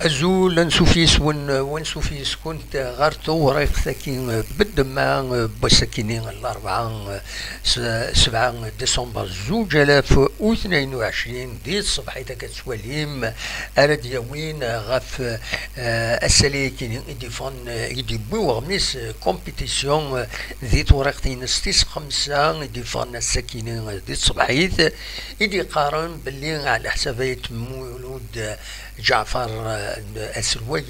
أزول نسوفيس ونسوفيس كنت غارتو وريق ثاكين بالدماء بسكينين الأربعة 7 ديسمبر 2022 دي الصبح كتسواليم أرد يوين غاف السليكين يديفون يديبو غميس كومبيتيسيون ذي طورقتين 5 يديفون السكينين دي الصبحيت يدي قارن باللي على حسابات مولود جعفر السروي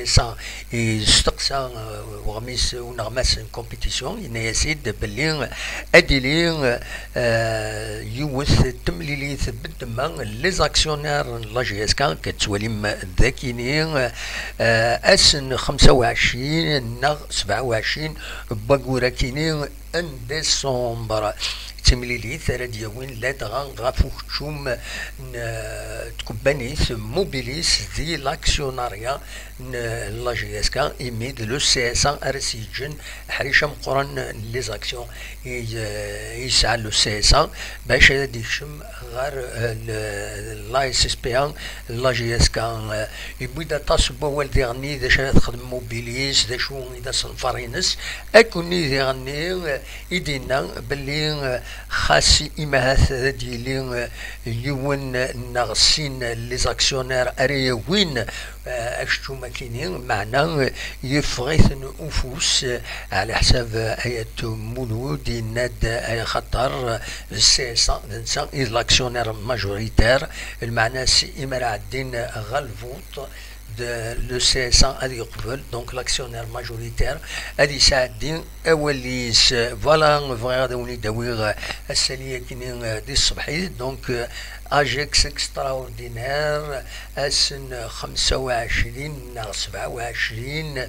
سا يستقسى وغميس ونغمس كومبيتيسيون ينايسيد باللي اديلين يوث تمليليث بالدماغ لي زاكسيونير لا جي اس كان كتوليم ذاكينين اسن 25 نغ 27 باكورا كينين ان ديسمبر تمليلي ثلاث يوين لا تغان غافوكتشوم تكبانيث موبيليس دي لاكسيوناريا لا جي اس كان يميد لو سي اس ان ارسيجن حريشم قرن لي زاكسيون يسعى لو سي اس ان باش ديشم غير لا اس اس بي ان لا جي اس كان يبدا تصب هو الديرني ذا شنو تخدم موبيليس ذا شو اذا صنفارينس اكوني ديرني يدينا باللي خاص إمهات ديالي يون نغسين لي زاكسيونير أريوين أشتو ماكينين معنا يفغيث أنفوس على حساب آية مولود ناد آية خطر سي سان لاكسيونير ماجوريتير المعنى سي إمرا عدين غالفوت لو سي اس ان هذه يقبل دونك لاكسيونير ماجوريتير هذه ساعدين اوليس فوالا فغادا وني داويغ الساليه كاينين دي الصبحيت دونك اجيكس اكستراوردينير اسن 25 27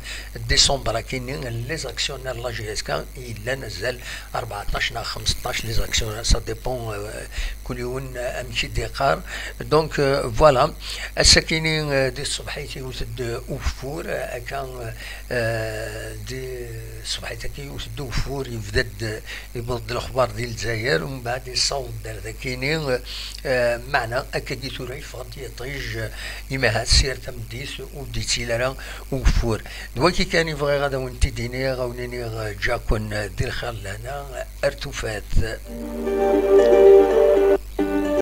ديسمبر كاينين لي زاكسيونير لا جي اس كان الا نزل 14 15 لي زاكسيونير سا ديبون كل يوم امشي ديقار دونك فوالا الساكنين دي الصبحيت يوسد اوفور كان دي الصبحيت كي يوسد اوفور يبدا يبرد الاخبار ديال الجزائر ومن بعد يصوت دار كاينين معنا اكادي توري فغادي يطيج يماها سير تمديس وديتي لنا اوفور دواكي كان يبغي غادا وانت ديني غاونيني جاكون دير خال لنا ارتفات